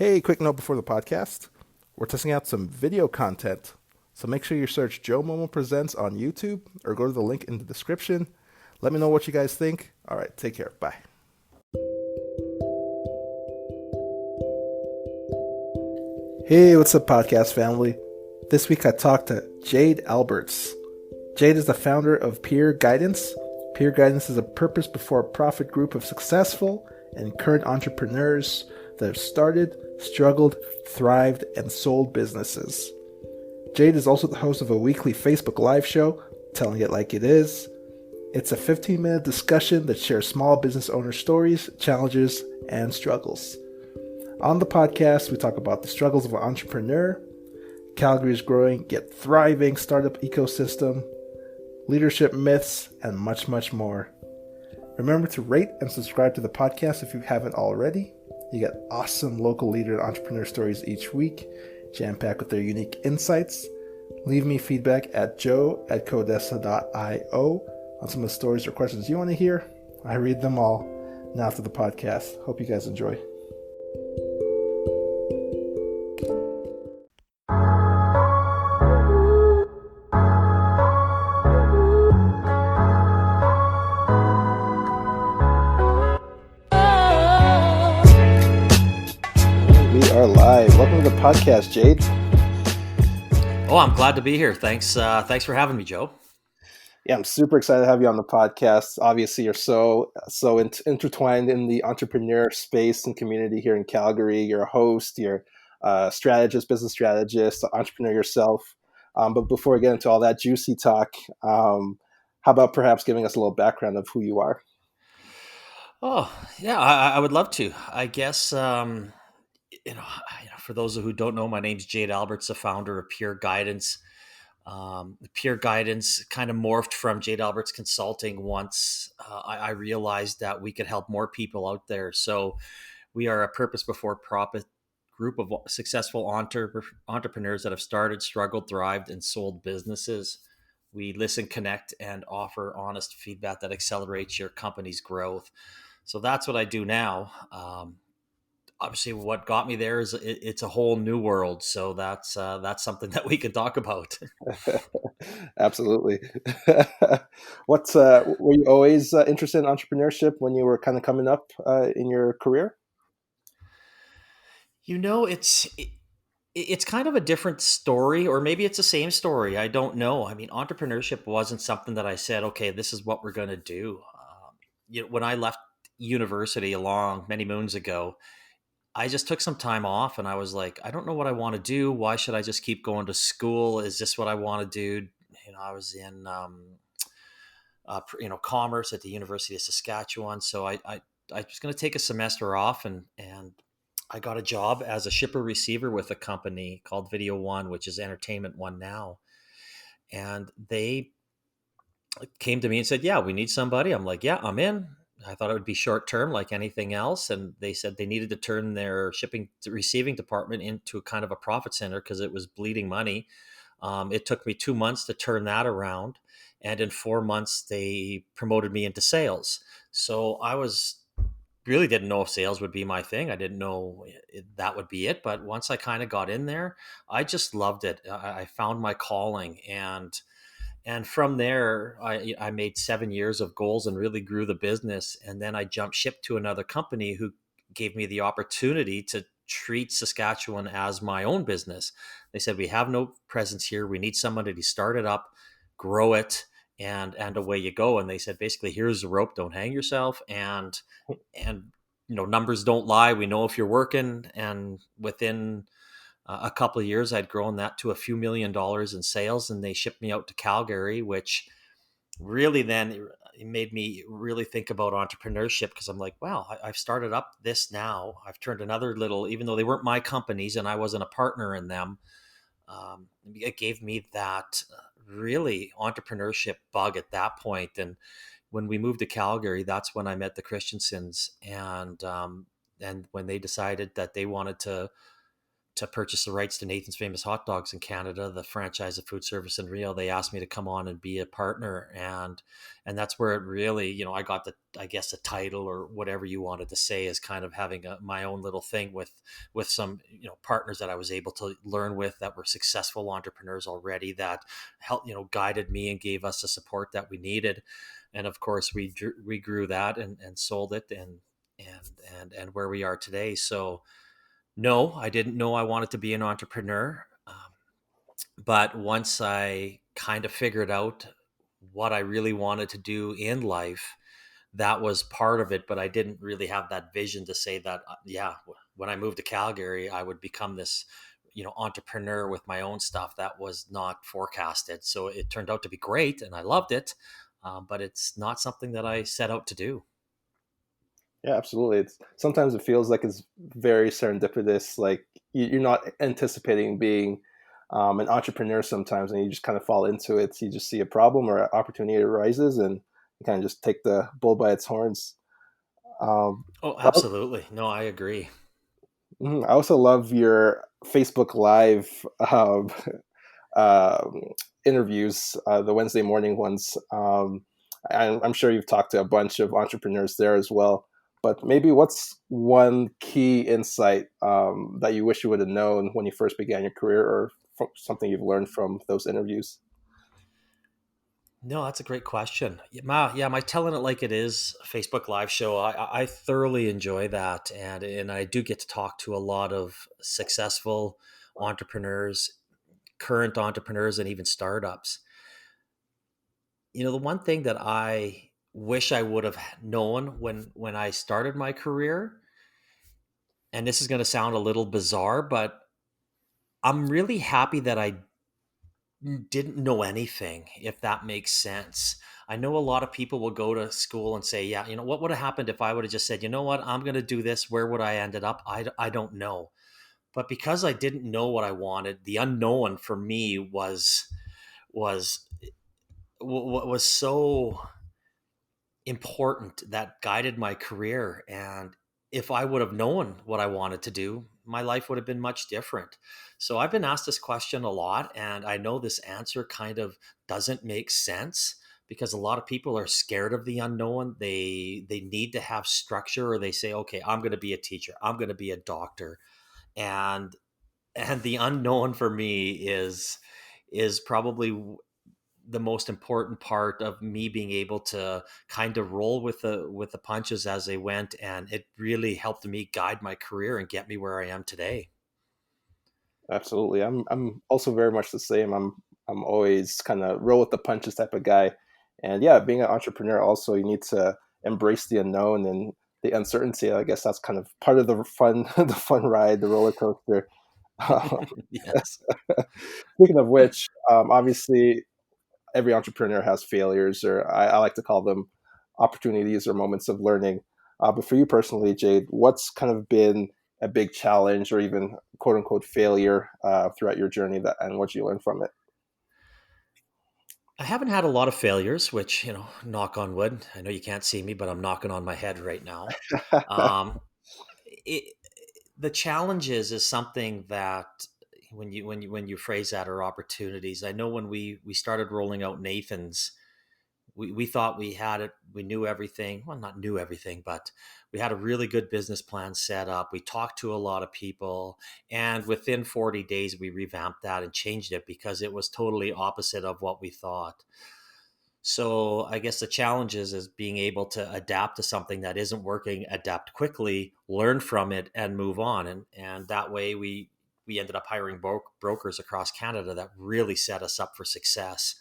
Hey, quick note before the podcast. We're testing out some video content. So make sure you search Joe Momo Presents on YouTube or go to the link in the description. Let me know what you guys think. All right, take care. Bye. Hey, what's up, podcast family? This week I talked to Jade Alberts. Jade is the founder of Peer Guidance. Peer Guidance is a purpose before profit group of successful and current entrepreneurs that have started, struggled, thrived, and sold businesses. Jade is also the host of a weekly Facebook Live show, Telling It Like It Is. It's a 15-minute discussion that shares small business owner stories, challenges, and struggles. On the podcast, we talk about the struggles of an entrepreneur, Calgary's growing yet thriving startup ecosystem, leadership myths, and much, much more. Remember to rate and subscribe to the podcast if you haven't already. You get awesome local leader and entrepreneur stories each week, jam-packed with their unique insights. Leave me feedback at joe@codessa.io on some of the stories or questions you want to hear. I read them all. Now to the podcast. Hope you guys enjoy. We are live. Welcome to the podcast, Jade. Oh, I'm glad to be here. Thanks for having me, Joe. Yeah, I'm super excited to have you on the podcast. Obviously, you're so intertwined in the entrepreneur space and community here in Calgary. You're a host, you're a strategist, business strategist, entrepreneur yourself. But before we get into all that juicy talk, how about perhaps giving us a little background of who you are? Oh, yeah, I would love to. I guess for those who don't know, my name's Jade Alberts, the founder of Pure Guidance. Pure Guidance kind of morphed from Jade Alberts Consulting once I realized that we could help more people out there. So we are a purpose before profit group of successful entrepreneurs that have started, struggled, thrived, and sold businesses. We listen, connect, and offer honest feedback that accelerates your company's growth. So that's what I do now. Obviously, what got me there is it's a whole new world. So that's something that we can talk about. Absolutely. Were you always interested in entrepreneurship when you were kind of coming up in your career? You know, it's kind of a different story, or maybe it's the same story. I don't know. I mean, entrepreneurship wasn't something that I said, okay, this is what we're going to do. When I left university along many moons ago, I just took some time off and I was like, I don't know what I want to do. Why should I just keep going to school? Is this what I want to do? I was in, commerce at the University of Saskatchewan. So I was going to take a semester off and I got a job as a shipper receiver with a company called Video One, which is Entertainment One now. And they came to me and said, yeah, we need somebody. I'm like, yeah, I'm in. I thought it would be short term like anything else. And they said they needed to turn their shipping to receiving department into kind of a profit center because it was bleeding money. It took me 2 months to turn that around. And in 4 months, they promoted me into sales. So I was really didn't know if sales would be my thing. I didn't know that would be it. But once I kind of got in there, I just loved it. I found my calling, and from there, I made 7 years of goals and really grew the business. And then I jumped ship to another company who gave me the opportunity to treat Saskatchewan as my own business. They said, we have no presence here. We need somebody to start it up, grow it, and away you go. And they said, basically, here's the rope. Don't hang yourself. And numbers don't lie. We know if you're working. And within a couple of years, I'd grown that to a few $1 million in sales, and they shipped me out to Calgary, which really then it made me really think about entrepreneurship because I'm like, wow, I've started up this now. I've turned another little, even though they weren't my companies and I wasn't a partner in them, it gave me that really entrepreneurship bug at that point. And when we moved to Calgary, that's when I met the Christiansens, and when they decided that they wanted to to purchase the rights to Nathan's Famous Hot Dogs in Canada, the franchise of food service in Rio. They asked me to come on and be a partner, and that's where it really, I got the, I guess, the title or whatever you wanted to say, is kind of having my own little thing with some partners that I was able to learn with, that were successful entrepreneurs already, that helped, guided me and gave us the support that we needed. And of course we grew that and sold it, and where we are today. So no, I didn't know I wanted to be an entrepreneur. But once I kind of figured out what I really wanted to do in life, that was part of it. But I didn't really have that vision to say that, yeah, when I moved to Calgary, I would become this, entrepreneur with my own stuff. That was not forecasted. So it turned out to be great and I loved it. But it's not something that I set out to do. Yeah, absolutely. It's sometimes it feels like it's very serendipitous. Like you're not anticipating being an entrepreneur sometimes, and you just kind of fall into it. You just see a problem or an opportunity arises, and you kind of just take the bull by its horns. Um, Oh, but absolutely. No, I agree. I also love your Facebook Live um, interviews, the Wednesday morning ones. I'm sure you've talked to a bunch of entrepreneurs there as well. But maybe what's one key insight that you wish you would have known when you first began your career, or something you've learned from those interviews? No, that's a great question. Yeah, my telling it like it is Facebook Live show. I thoroughly enjoy that, and I do get to talk to a lot of successful entrepreneurs, current entrepreneurs, and even startups. The one thing that I wish I would have known when I started my career, and this is going to sound a little bizarre, but I'm really happy that I didn't know anything, if that makes sense. I know a lot of people will go to school and say, yeah, what would have happened if I would have just said, you know what, I'm going to do this. Where would I ended up? I don't know. But because I didn't know what I wanted, the unknown for me was was so important, that guided my career. And if I would have known what I wanted to do, my life would have been much different. So I've been asked this question a lot, and I know this answer kind of doesn't make sense, because a lot of people are scared of the unknown. They need to have structure, or they say, okay, I'm going to be a teacher, I'm going to be a doctor. And and the unknown for me is probably the most important part of me being able to kind of roll with the punches as they went, and it really helped me guide my career and get me where I am today. Absolutely. I'm also very much the same. I'm always kind of roll with the punches type of guy. And yeah, being an entrepreneur also, you need to embrace the unknown and the uncertainty. I guess that's kind of part of the fun the fun ride, the roller coaster. Yes. Speaking of which, obviously every entrepreneur has failures, or I like to call them opportunities or moments of learning. But for you personally, Jade, what's kind of been a big challenge or even quote unquote failure throughout your journey, that and what you learned from it? I haven't had a lot of failures, which, knock on wood. I know you can't see me, but I'm knocking on my head right now. Um, it, the challenges is something that, when you phrase that, are opportunities. I know when we started rolling out Nathan's, we thought we had it, we knew everything. Well, not knew everything, but we had a really good business plan set up. We talked to a lot of people, and within 40 days we revamped that and changed it, because it was totally opposite of what we thought. So I guess the challenge is being able to adapt to something that isn't working, adapt quickly, learn from it, and move on. And that way we ended up hiring brokers across Canada that really set us up for success.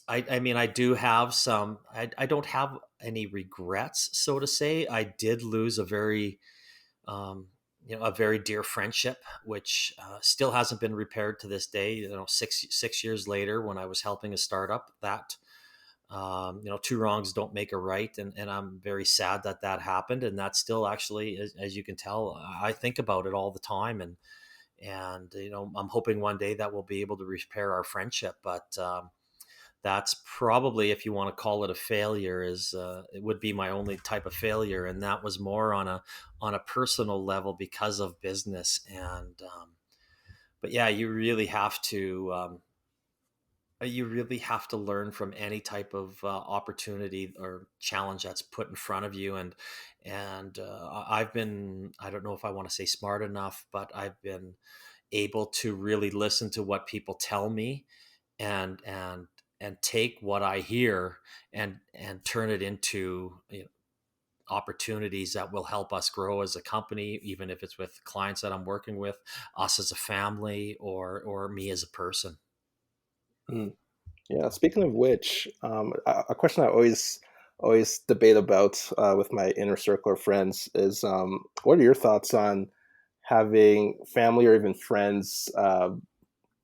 I mean, I do have some. I don't have any regrets, so to say. I did lose um, a very dear friendship, which still hasn't been repaired to this day. 6 years later, when I was helping a startup, that two wrongs don't make a right, and I'm very sad that that happened. And that's still actually, as you can tell, I think about it all the time, and I'm hoping one day that we'll be able to repair our friendship. But That's probably, if you want to call it a failure, is it would be my only type of failure, and that was more on a personal level because of business. And but yeah, you really have to learn from any type of opportunity or challenge that's put in front of you. And I've been, I don't know if I want to say smart enough, but I've been able to really listen to what people tell me, and take what I hear, and turn it into, opportunities that will help us grow as a company, even if it's with clients that I'm working with, us as a family, or me as a person. Mm. Yeah. Speaking of which, a question I always debate about with my inner circle of friends is, what are your thoughts on having family or even friends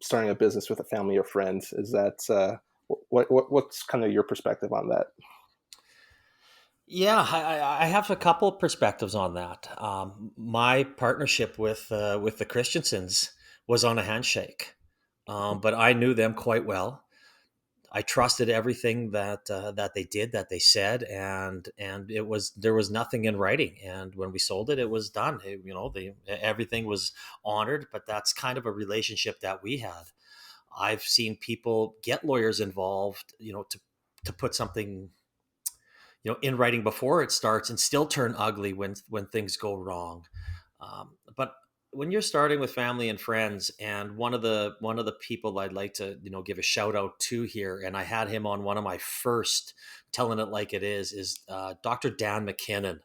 starting a business with a family or friends? Is that what's kind of your perspective on that? Yeah, I have a couple of perspectives on that. My partnership with the Christiansons was on a handshake, but I knew them quite well. I trusted everything that they did, that they said, and there was nothing in writing. And when we sold it, it was done. Everything was honored. But that's kind of a relationship that we had. I've seen people get lawyers involved, to put something, in writing before it starts, and still turn ugly when things go wrong. But when you're starting with family and friends, and one of the people I'd like to, give a shout out to here, and I had him on one of my first telling it like it is Dr. Dan McKinnon.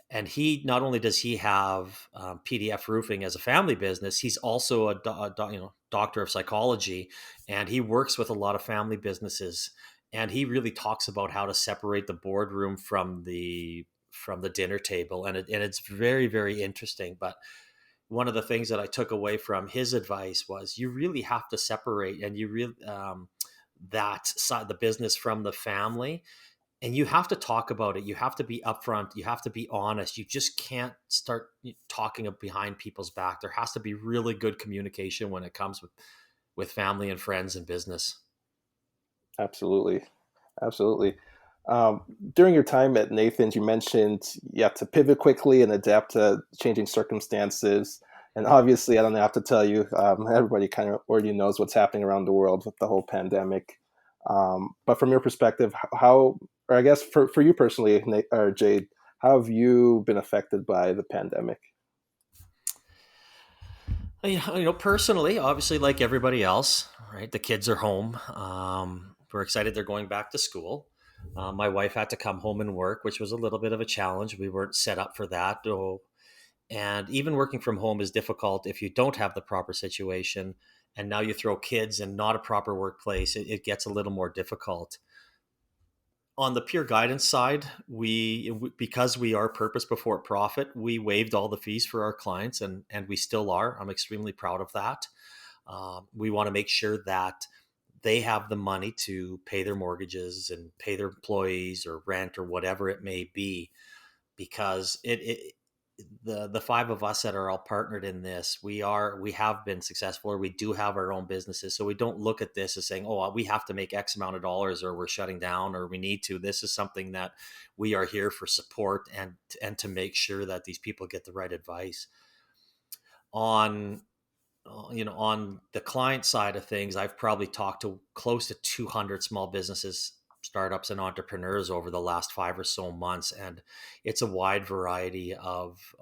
And he, not only does he have PDF Roofing as a family business, he's also a doctor of psychology, and he works with a lot of family businesses. And he really talks about how to separate the boardroom from the dinner table, and it's very, very interesting. But one of the things that I took away from his advice was, you really have to separate, and you really that side, the business from the family, and you have to talk about it. You have to be upfront. You have to be honest. You just can't start talking behind people's back. There has to be really good communication when it comes with family and friends and business. Absolutely. Absolutely. Um, During your time at Nathan's, you mentioned you have to pivot quickly and adapt to changing circumstances. And obviously, I don't have to tell you, everybody kind of already knows what's happening around the world with the whole pandemic. But from your perspective, how, or I guess for you personally, Nate, or Jade, how have you been affected by the pandemic? Personally, obviously, like everybody else, right? The kids are home. We're excited they're going back to school. My wife had to come home and work, which was a little bit of a challenge. We weren't set up for that. And even working from home is difficult if you don't have the proper situation. And now you throw kids and not a proper workplace, it gets a little more difficult. On the pure guidance side, because we are purpose before profit, we waived all the fees for our clients, and we still are. I'm extremely proud of that. We want to make sure that they have the money to pay their mortgages and pay their employees or rent or whatever it may be, because the five of us that are all partnered in this, we have been successful, or we do have our own businesses. So we don't look at this as saying, oh, we have to make X amount of dollars, or we're shutting down, or we need to. This is something that we are here for support, and to make sure that these people get the right advice. On on the client side of things, I've probably talked to close to 200 small businesses, startups, and entrepreneurs over the last 5 or so months, and it's a wide variety of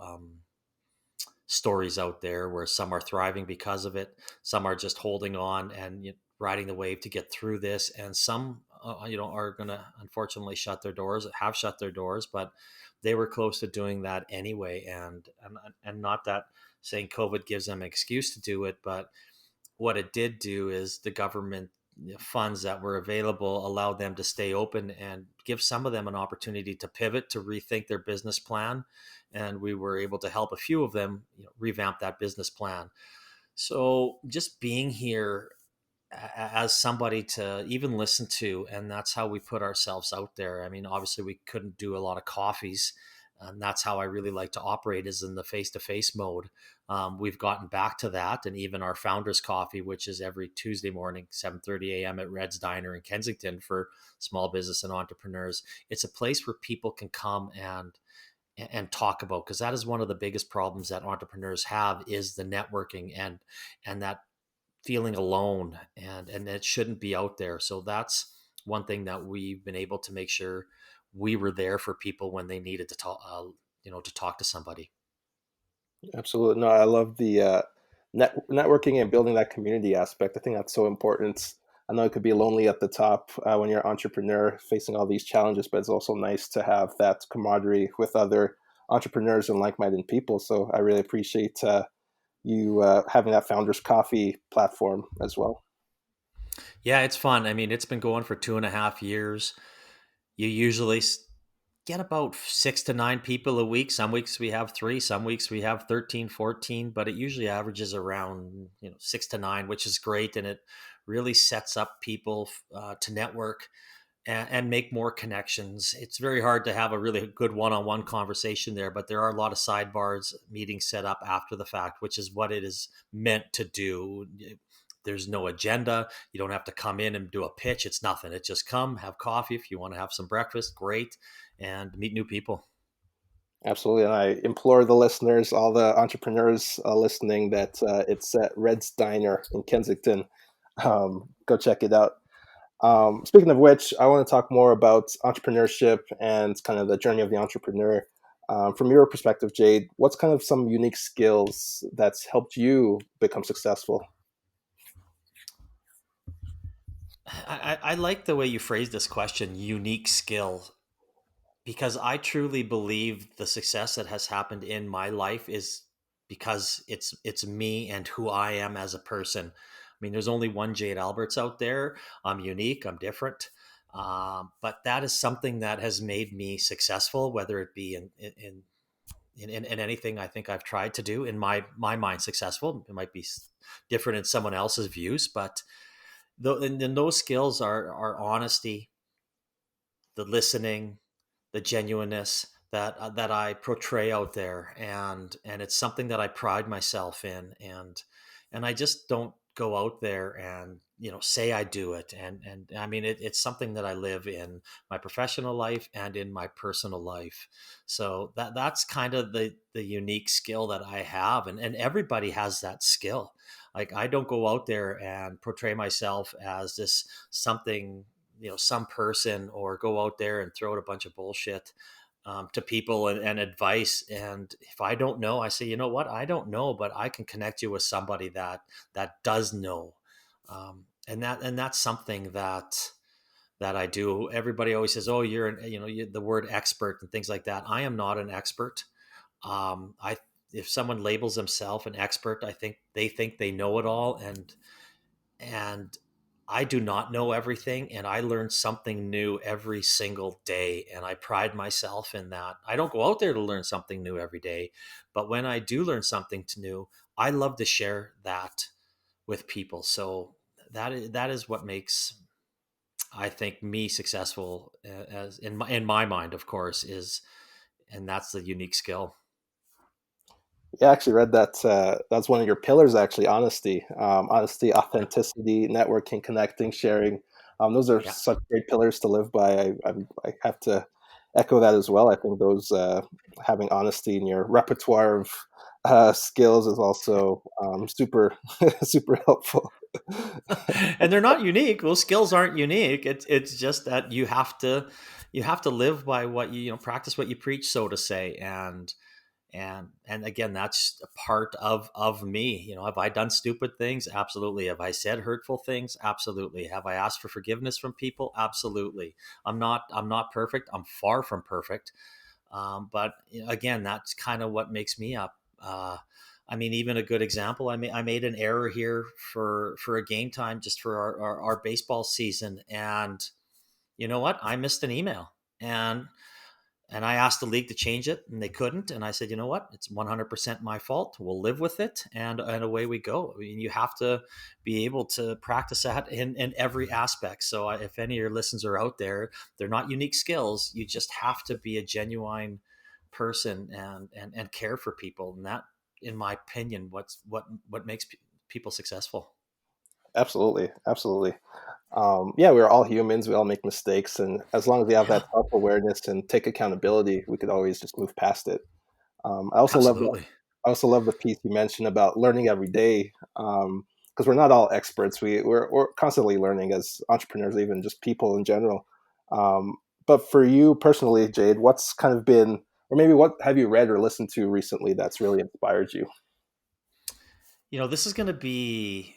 stories out there, where some are thriving because of it, some are just holding on and riding the wave to get through this, and some are going to unfortunately have shut their doors, but they were close to doing that anyway. And not that saying COVID gives them an excuse to do it, but what it did do is the government funds that were available allowed them to stay open, and give some of them an opportunity to pivot, to rethink their business plan. And we were able to help a few of them, revamp that business plan. So just being here as somebody to even listen to, and that's how we put ourselves out there. I mean, obviously we couldn't do a lot of coffees, And that's how I really like to operate, is in the face-to-face mode. We've gotten back to that, and even our founders coffee, which is every Tuesday morning 7:30 a.m. at Red's Diner in Kensington for small business and entrepreneurs. It's a place where people can come and talk about, because that is one of the biggest problems that entrepreneurs have, is the networking and that feeling alone, and it shouldn't be out there. So that's one thing that we've been able to make sure we were there for people when they needed to talk, to talk to somebody. Absolutely. No, I love the networking and building that community aspect. I think that's so important. I know it could be lonely at the top when you're an entrepreneur facing all these challenges, but it's also nice to have that camaraderie with other entrepreneurs and like-minded people. So I really appreciate you having that Founders Coffee platform as well. Yeah, it's fun. I mean, it's been going for 2.5 years. You usually get about 6 to 9 people a week. Some weeks we have three, some weeks we have 13, 14, but it usually averages around 6 to 9, which is great. And it really sets up people to network and make more connections. It's very hard to have a really good one-on-one conversation there, but there are a lot of sidebars, meetings set up after the fact, which is what it is meant to do. There's no agenda. You don't have to come in and do a pitch. It's nothing. It's just come, have coffee. If you want to have some breakfast, great, and meet new people. Absolutely. And I implore the listeners, all the entrepreneurs listening, that it's at Red's Diner in Kensington. Go check it out. Speaking of which, I want to talk more about entrepreneurship and kind of the journey of the entrepreneur. From your perspective, Jade, what's kind of some unique skills that's helped you become successful? I like the way you phrased this question, unique skill, because I truly believe the success that has happened in my life is because it's me and who I am as a person. I mean, there's only one Jade Alberts out there. I'm unique. I'm different. But that is something that has made me successful, whether it be in anything I think I've tried to do. In my mind, successful. It might be different in someone else's views, but and those skills are honesty, the listening, the genuineness that I portray out there, and it's something that I pride myself in, and I just don't go out there and say I do it, and I mean it's something that I live in my professional life and in my personal life. So that's kind of the unique skill that I have, and everybody has that skill. Like, I don't go out there and portray myself as this something, some person, or go out there and throw out a bunch of bullshit to people and advice. And if I don't know, I say, you know what, I don't know, but I can connect you with somebody that does know. And that's something that I do. Everybody always says, oh, you're the word expert and things like that. I am not an expert. I If someone labels themselves an expert, I think they know it all, and I do not know everything, and I learn something new every single day, and I pride myself in that. I don't go out there to learn something new every day, but when I do learn something new, I love to share that with people. So that is what makes, I think, me successful, as in my mind, of course, is, and that's the unique skill. Yeah, I actually read that that's one of your pillars, actually, honesty. Honesty, Yeah, authenticity, networking, connecting, sharing. Those are yeah. such great pillars to live by. I have to echo that as well. I think those having honesty in your repertoire of skills is also super super helpful. And they're not unique. Those skills aren't unique. It's just that you have to live by what practice what you preach, so to say. And again, that's a part of me. Have I done stupid things? Absolutely. Have I said hurtful things? Absolutely. Have I asked for forgiveness from people? Absolutely. I'm not perfect. I'm far from perfect. But again, that's kind of what makes me up. I mean, even a good example. I made an error here for a game time, just for our baseball season, and you know what? I missed an email, and I asked the league to change it, and they couldn't. And I said, you know what? It's 100% my fault. We'll live with it, and away we go. I mean, you have to be able to practice that in every aspect. So if any of your listeners are out there, they're not unique skills. You just have to be a genuine person and care for people. And that, in my opinion, what makes people successful. Absolutely, absolutely. Yeah, we're all humans. We all make mistakes, and as long as we have Yeah, that self awareness and take accountability, we could always just move past it. I also love that. absolutely. I also love the piece you mentioned about learning every day, because we're not all experts. We're constantly learning as entrepreneurs, even just people in general. Um, but for you personally, Jade, what's kind of been, or maybe what have you read or listened to recently that's really inspired you? This is going to be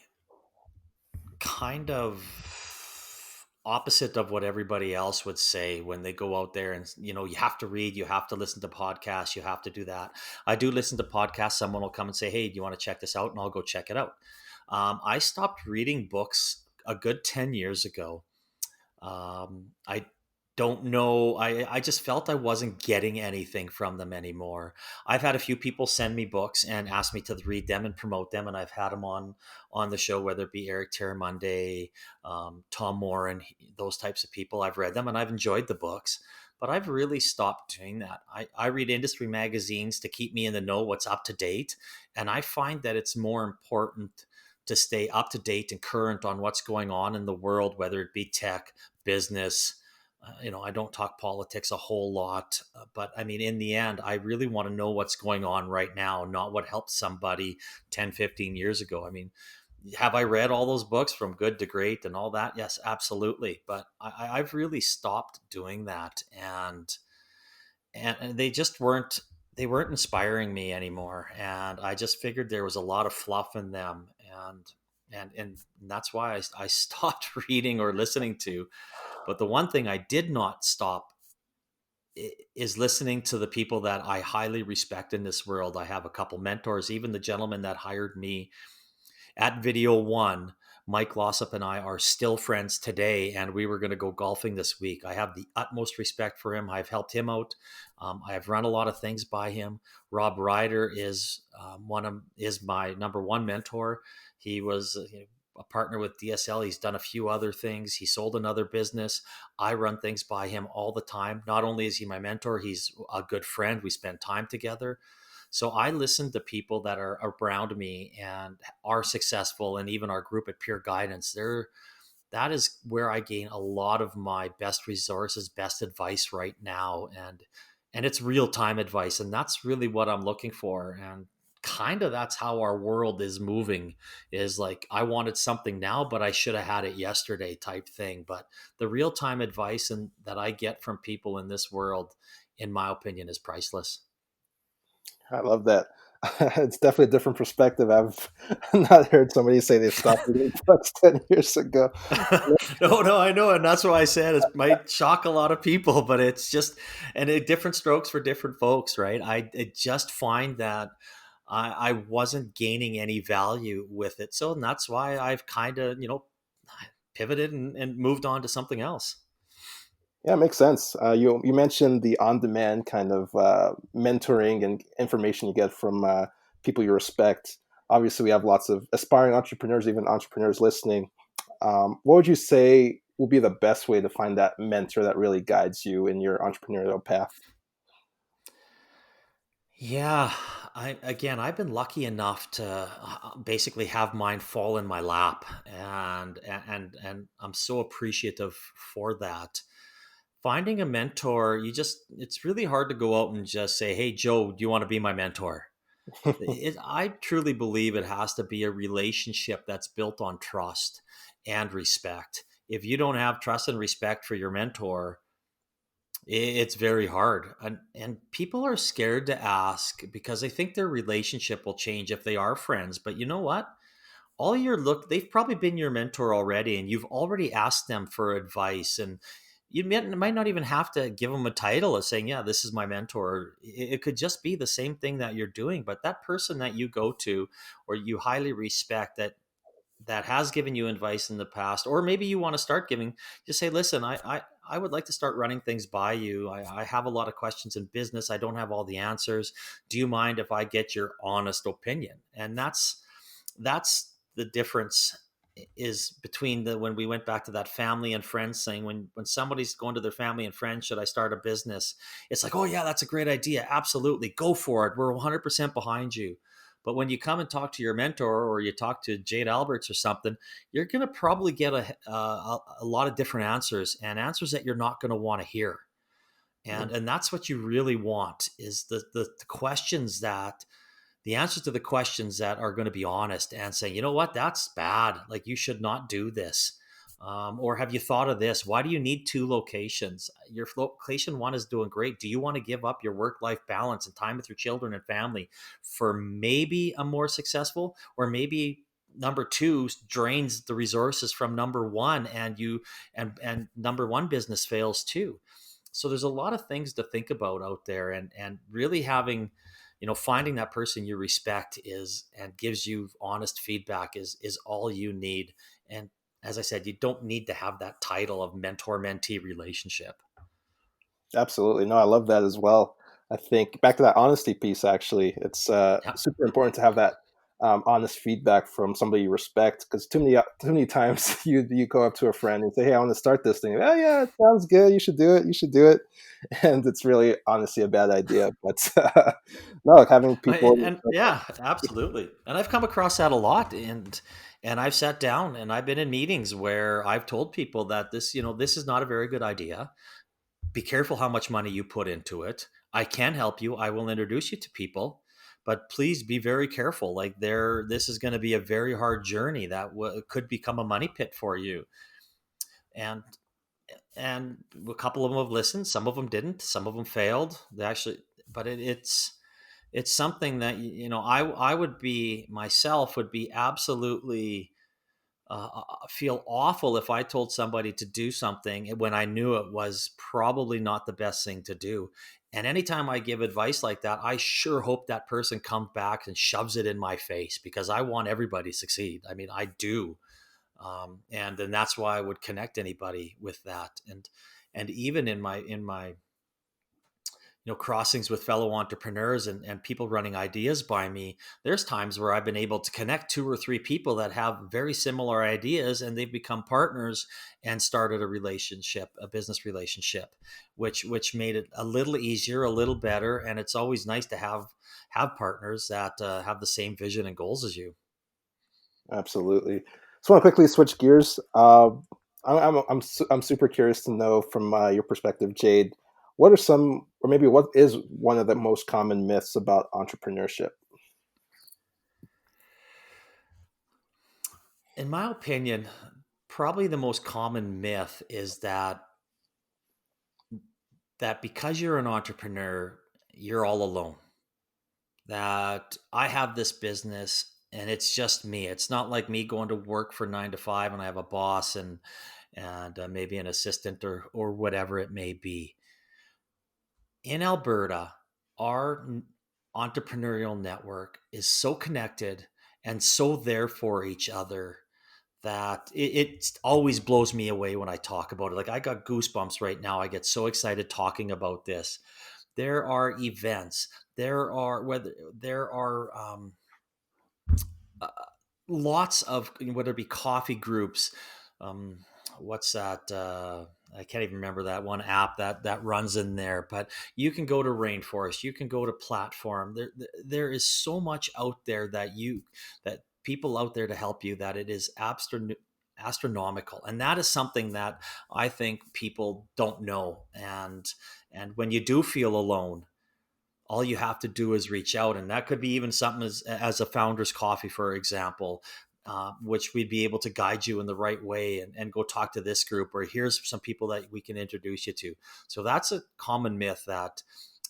kind of opposite of what everybody else would say when they go out there and you have to read, you have to listen to podcasts, you have to do that. I do listen to podcasts. Someone will come and say, hey, do you want to check this out? And I'll go check it out. I stopped reading books a good 10 years ago. I don't know. I just felt I wasn't getting anything from them anymore. I've had a few people send me books and ask me to read them and promote them, and I've had them on the show, whether it be Eric Terramonde, Tom Moore, and those types of people. I've read them and I've enjoyed the books, but I've really stopped doing that. I read industry magazines to keep me in the know, what's up to date, and I find that it's more important to stay up to date and current on what's going on in the world, whether it be tech, business. I don't talk politics a whole lot, but I mean, in the end, I really want to know what's going on right now, not what helped somebody 10, 15 years ago. I mean, have I read all those books from good to great and all that? Yes, absolutely. But I've really stopped doing that. And they weren't inspiring me anymore. And I just figured there was a lot of fluff in them. And that's why I stopped reading or listening to. But the one thing I did not stop is listening to the people that I highly respect in this world. I have a couple mentors, even the gentleman that hired me at Video One. Mike Glossop and I are still friends today, and we were going to go golfing this week. I have the utmost respect for him. I've helped him out. I have run a lot of things by him. Rob Ryder is my number one mentor. He was a partner with DSL. He's done a few other things. He sold another business. I run things by him all the time. Not only is he my mentor, he's a good friend. We spend time together. So I listen to people that are around me and are successful, and even our group at Peer Guidance. That is where I gain a lot of my best resources, best advice right now, and it's real time advice, and that's really what I'm looking for. And kind of that's how our world is moving, is like, I wanted something now, but I should have had it yesterday type thing. But the real time advice and that I get from people in this world, in my opinion, is priceless. I love that. It's definitely a different perspective. I've not heard somebody say they stopped reading books 10 years ago. No, I know, and that's why I said it might shock a lot of people, but it's just, and different strokes for different folks, right? I just find that I wasn't gaining any value with it, so and that's why I've kind of pivoted and moved on to something else. Yeah, it makes sense. You mentioned the on-demand kind of mentoring and information you get from people you respect. Obviously, we have lots of aspiring entrepreneurs, even entrepreneurs listening. What would you say will be the best way to find that mentor that really guides you in your entrepreneurial path? Yeah, I've been lucky enough to basically have mine fall in my lap, and I'm so appreciative for that. Finding a mentor, it's really hard to go out and just say, "Hey, Joe, do you want to be my mentor?" I truly believe it has to be a relationship that's built on trust and respect. If you don't have trust and respect for your mentor, it's very hard. And people are scared to ask because they think their relationship will change if they are friends. But you know what? They've probably been your mentor already, and you've already asked them for advice. And might not even have to give them a title of saying, yeah, this is my mentor. It could just be the same thing that you're doing, but that person that you go to or you highly respect, that has given you advice in the past, or maybe you want to start giving, just say, listen, I would like to start running things by you. I have a lot of questions in business. I don't have all the answers. Do you mind if I get your honest opinion? And that's the difference is between the when we went back to that family and friends thing. When somebody's going to their family and friends, should I start a business? It's like, oh yeah, that's a great idea. Absolutely, go for it. We're 100% behind you. But when you come and talk to your mentor or you talk to Jade Alberts or something, you're going to probably get a lot of different answers and answers that you're not going to want to hear. And that's what you really want is the questions that the answers to the questions that are going to be honest and saying, you know what, that's bad. Like, you should not do this. Or have you thought of this? Why do you need two locations? Your location one is doing great. Do you want to give up your work life balance and time with your children and family for maybe a more successful, or maybe number two drains the resources from number one, and and number one business fails too. So there's a lot of things to think about out there, and really having, finding that person you respect is and gives you honest feedback is all you need. And as I said, you don't need to have that title of mentor mentee relationship. Absolutely. No, I love that as well. I think back to that honesty piece, actually, it's Yeah. super important to have that honest feedback from somebody you respect. Because too many times you go up to a friend and say, "Hey, I want to start this thing." Oh yeah, it sounds good. You should do it. You should do it. And it's really honestly a bad idea. But no, like having people. And yeah, absolutely. And I've come across that a lot, and I've sat down and I've been in meetings where I've told people that this is not a very good idea. Be careful how much money you put into it. I can help you. I will introduce you to people, but please be very careful. Like, this is going to be a very hard journey that could become a money pit for you. And and a couple of them have listened. Some of them didn't. Some of them failed. They actually, but it's something that I would be myself would be absolutely feel awful if I told somebody to do something when I knew it was probably not the best thing to do. And anytime I give advice like that, I sure hope that person comes back and shoves it in my face, because I want everybody to succeed. I mean, I do. And then that's why I would connect anybody with that. And even in my crossings with fellow entrepreneurs and people running ideas by me, there's times where I've been able to connect two or three people that have very similar ideas, and they've become partners and started a relationship, a business relationship, which made it a little easier, a little better. And it's always nice to have partners that have the same vision and goals as you. Absolutely. So, I want to quickly switch gears. I'm super curious to know from your perspective, Jade. What are some, or maybe what is one of the most common myths about entrepreneurship? In my opinion, probably the most common myth is that because you're an entrepreneur, you're all alone. That I have this business and it's just me. It's not like me going to work for 9 to 5 and I have a boss and maybe an assistant or whatever it may be. In Alberta, our entrepreneurial network is so connected and so there for each other that it always blows me away when I talk about it. Like, I got goosebumps right now. I get so excited talking about this. There are events. There are uh, lots of, whether it be coffee groups. Um, what's that? I can't even remember that one app that runs in there. But you can go to Rainforest. You can go to Platform. There is so much out there that people out there to help you, that it is astronomical. And that is something that I think people don't know. And when you do feel alone, all you have to do is reach out, and that could be even something as a founder's coffee, for example, which we'd be able to guide you in the right way, and go talk to this group, or here's some people that we can introduce you to. So that's a common myth, that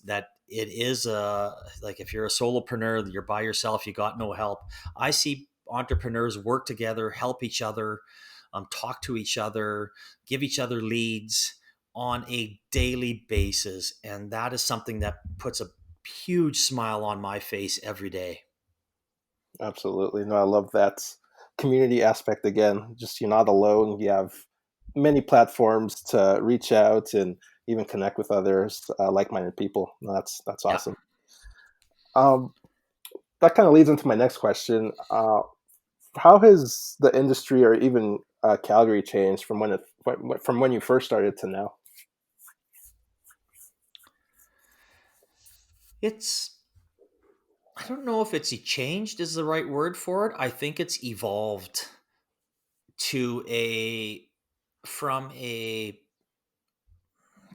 it is like, if you're a solopreneur, you're by yourself, you got no help. I see entrepreneurs work together, help each other, talk to each other, give each other leads on a daily basis, and that is something that puts a huge smile on my face every day. Absolutely. No, I love that community aspect again. Just you're not alone. You have many platforms to reach out and even connect with others, like-minded people. No, that's Yeah. awesome. Um, that kind of leads into my next question. how has the industry or even Calgary changed from when you first started to now? It's I don't know if it's changed is the right word for it. I think it's evolved to a from a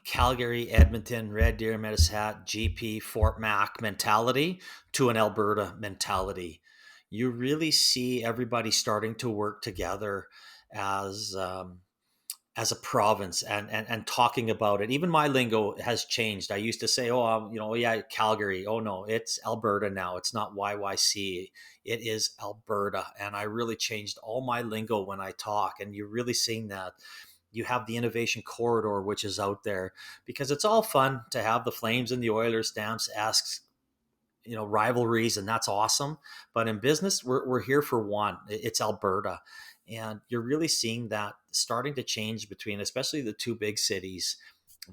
Calgary, Edmonton, Red Deer, Medicine GP, Fort Mac mentality to an Alberta mentality. You really see everybody starting to work together as as a province and talking about it. Even my lingo has changed. I used to say, "Oh, yeah, Calgary." Oh no, it's Alberta now. It's not YYC. It is Alberta, and I really changed all my lingo when I talk. And you're really seeing that. You have the innovation corridor, which is out there because it's all fun to have the Flames and the Oilers stamps, asks rivalries, and that's awesome, but in business we're here for one. It's Alberta, and you're really seeing that starting to change between especially the two big cities,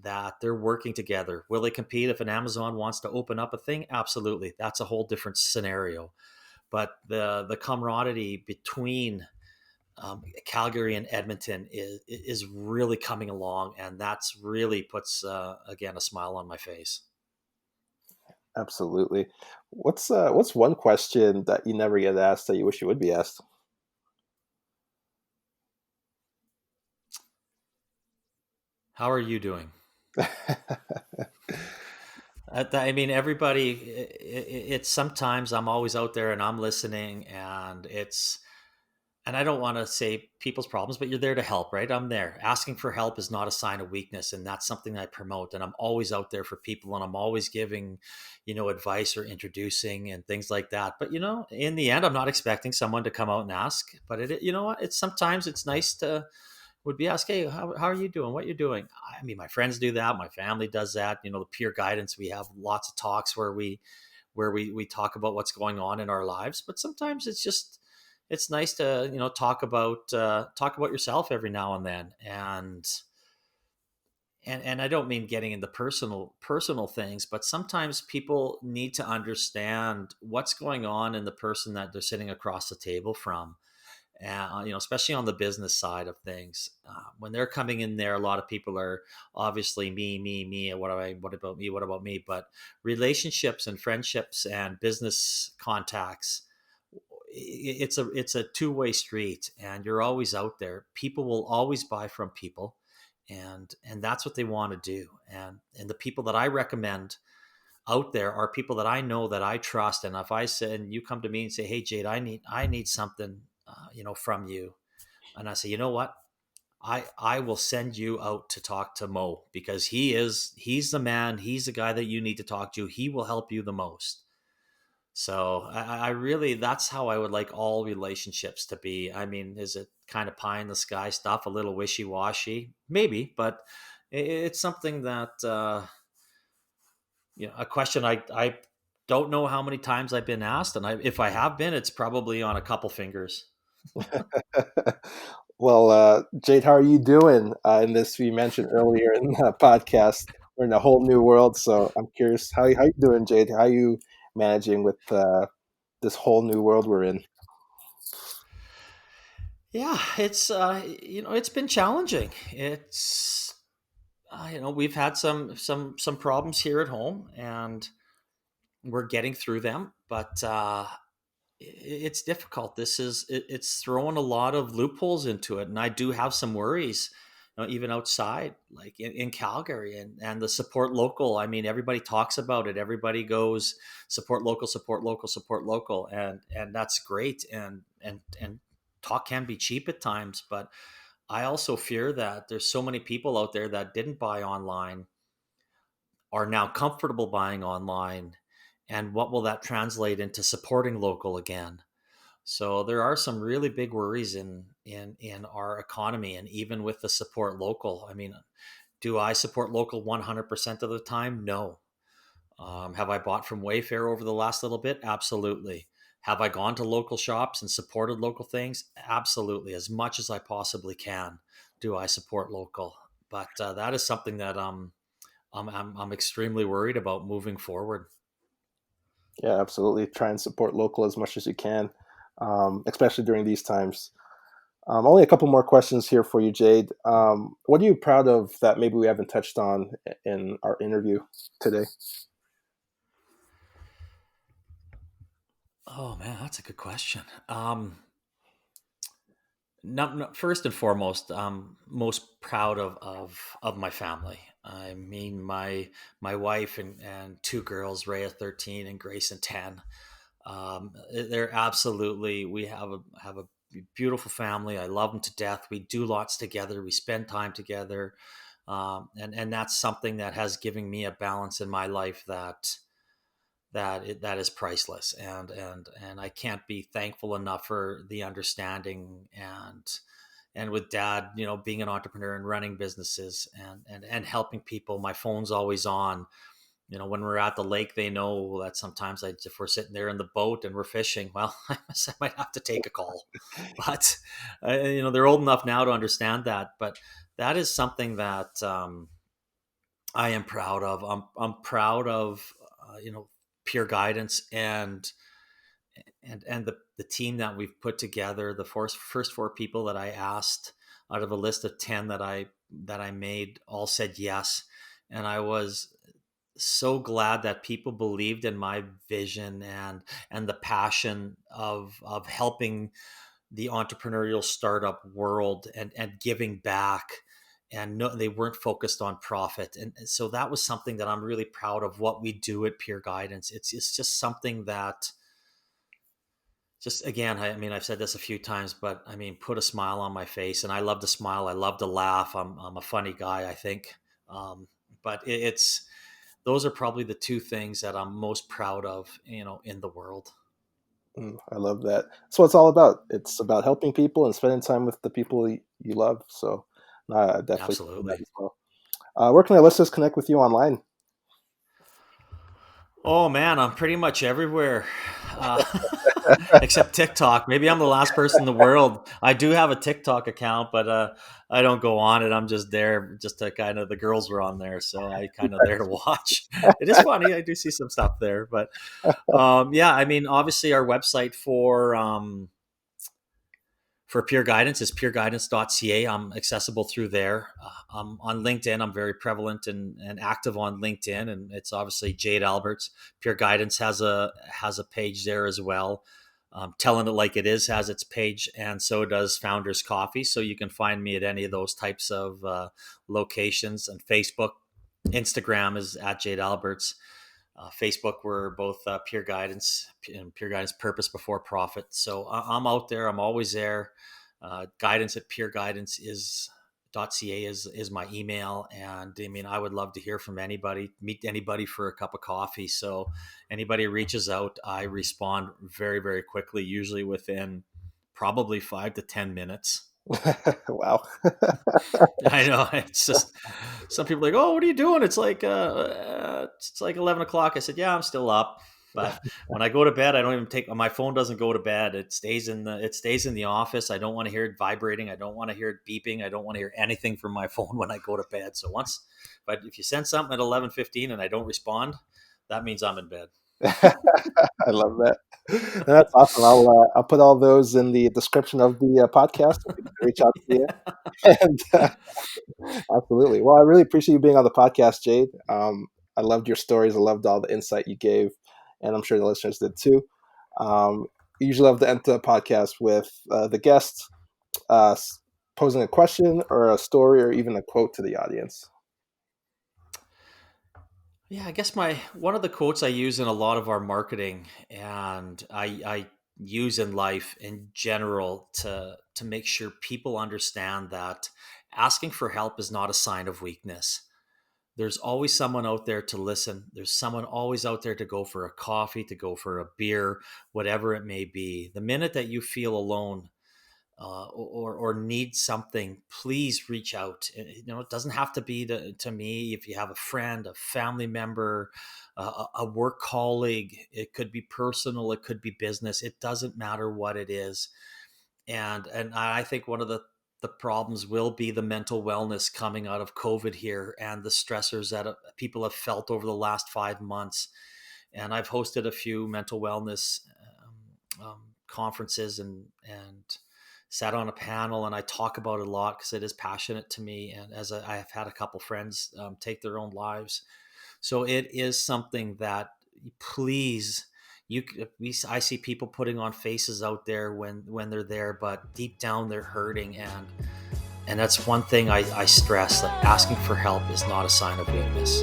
that they're working together. Will they compete if an Amazon wants to open up a thing? Absolutely, that's a whole different scenario. But the camaraderie between Calgary and Edmonton is really coming along, and that's really puts again a smile on my face. Absolutely. What's one question that you never get asked that you wish you would be asked? How are you doing? I mean, everybody. It's sometimes I'm always out there and I'm listening, and I don't want to say people's problems, but you're there to help, right? I'm there. Asking for help is not a sign of weakness, and that's something I promote. And I'm always out there for people, and I'm always giving, advice or introducing and things like that. But in the end, I'm not expecting someone to come out and ask. But what? It's sometimes it's nice to would be asked, hey, how are you doing? What you're doing? I mean, my friends do that. My family does that. The peer guidance. We have lots of talks where we talk about what's going on in our lives. But sometimes it's nice to talk about yourself every now and then. And I don't mean getting into personal things, but sometimes people need to understand what's going on in the person that they're sitting across the table from, especially on the business side of things. When they're coming in there, a lot of people are obviously me. What about me? What about me? But relationships and friendships and business contacts, it's a two-way street, and you're always out there. People will always buy from people, and that's what they want to do. And the people that I recommend out there are people that I know, that I trust. And if I say, and you come to me and say, hey Jade, I need something from you, and I say, you know what, I will send you out to talk to Mo, because he's the man, he's the guy that you need to talk to. He will help you the most. So I really, that's how I would like all relationships to be. I mean, is it kind of pie in the sky stuff, a little wishy washy, maybe, but it's something that a question I don't know how many times I've been asked, and if I have been, it's probably on a couple fingers. Well, Jade, how are you doing in this? We mentioned earlier in the podcast, we're in a whole new world. So I'm curious, how you doing, Jade? How you managing with this whole new world we're in? Yeah, it's been challenging. It's we've had some problems here at home, and we're getting through them, but it's difficult. It's throwing a lot of loopholes into it, and I do have some worries, even outside, like in Calgary, and the support local. I mean, everybody talks about it. Everybody goes support local, support local, support local, and that's great. And talk can be cheap at times, but I also fear that there's so many people out there that didn't buy online are now comfortable buying online, and what will that translate into supporting local again? So there are some really big worries in our economy, and even with the support local. I mean, do I support local 100% of the time? No. Have I bought from Wayfair over the last little bit? Absolutely. Have I gone to local shops and supported local things? Absolutely, as much as I possibly can. Do I support local? But that is something that I'm extremely worried about moving forward. Yeah, absolutely. Try and support local as much as you can. especially during these times. Only a couple more questions here for you, Jade. What are you proud of that maybe we haven't touched on in our interview today? Oh man, that's a good question. First and foremost, I'm most proud of my family. I mean, my wife and two girls, Rhea 13 and Grayson 10. They're absolutely. We have a beautiful family. I love them to death. We do lots together. We spend time together, and that's something that has given me a balance in my life that is priceless, and I can't be thankful enough for the understanding and with dad, being an entrepreneur and running businesses and helping people. My phone's always on. When we're at the lake, they know that sometimes if we're sitting there in the boat and we're fishing, well, I might have to take a call. But they're old enough now to understand that. But that is something that I am proud of. I'm proud of Pure Guidance and the team that we've put together. The first four people that I asked out of a list of 10 that I made all said yes, and I was so glad that people believed in my vision and the passion of helping the entrepreneurial startup world and giving back, and no, they weren't focused on profit. And so that was something that I'm really proud of, what we do at Pure Guidance. It's just something that, just again, I mean, I've said this a few times, but I mean, put a smile on my face. And I love to smile, I love to laugh. I'm a funny guy, I think. But it's those are probably the two things that I'm most proud of, in the world. I love that. That's what it's all about. It's about helping people and spending time with the people you love. So, I definitely feel that Absolutely. as well. Where can our listeners connect with you online? Oh man, I'm pretty much everywhere, uh, except TikTok. Maybe I'm the last person in the world. I do have a TikTok account, but I don't go on it. I'm just there, just to kind of, the girls were on there, so I kind of there to watch. It is funny. I do see some stuff there, but yeah, I mean, obviously, our website for Pure Guidance is pureguidance.ca. I'm accessible through there. On LinkedIn, I'm very prevalent and active on LinkedIn, and it's obviously Jade Alberts. Pure Guidance has a page there as well. Telling it like it is has its page, and so does Founders Coffee. So you can find me at any of those types of locations. And Facebook, Instagram is at Jade Alberts. Facebook, we're both Pure Guidance and Pure Guidance Purpose Before Profit. So I'm out there. I'm always there. Guidance at Pure Guidance .ca is my email, and I mean, I would love to hear from anybody, meet anybody for a cup of coffee. So anybody reaches out, I respond very, very quickly, usually within probably 5 to 10 minutes. Wow. I know, it's just, some people are like, oh, what are you doing? It's like 11 o'clock. I said, yeah, I'm still up. But when I go to bed, I don't even take my phone. Doesn't go to bed. It stays in the office. I don't want to hear it vibrating. I don't want to hear it beeping. I don't want to hear anything from my phone when I go to bed. But if you send something at 11:15 and I don't respond, that means I'm in bed. I love that. That's awesome. I'll put all those in the description of the podcast so people can reach out to you. And absolutely. Well, I really appreciate you being on the podcast, Jade. I loved your stories. I loved all the insight you gave, and I'm sure the listeners did too. Um, usually love to end the podcast with the guest uh, posing a question or a story or even a quote to the audience. Yeah, I guess my one of the quotes I use in a lot of our marketing, and I use in life in general to make sure people understand that asking for help is not a sign of weakness. There's always someone out there to listen. There's someone always out there to go for a coffee, to go for a beer, whatever it may be. The minute that you feel alone, or need something, please reach out. It doesn't have to be to me. If you have a friend, a family member, a work colleague, it could be personal, it could be business. It doesn't matter what it is. And I think one of the problems will be the mental wellness coming out of COVID here, and the stressors that people have felt over the last 5 months. And I've hosted a few mental wellness conferences and sat on a panel, and I talk about it a lot because it is passionate to me. And as I have had a couple friends take their own lives, so it is something that, please, I see people putting on faces out there when they're there, but deep down they're hurting, and that's one thing I stress. Like, asking for help is not a sign of weakness.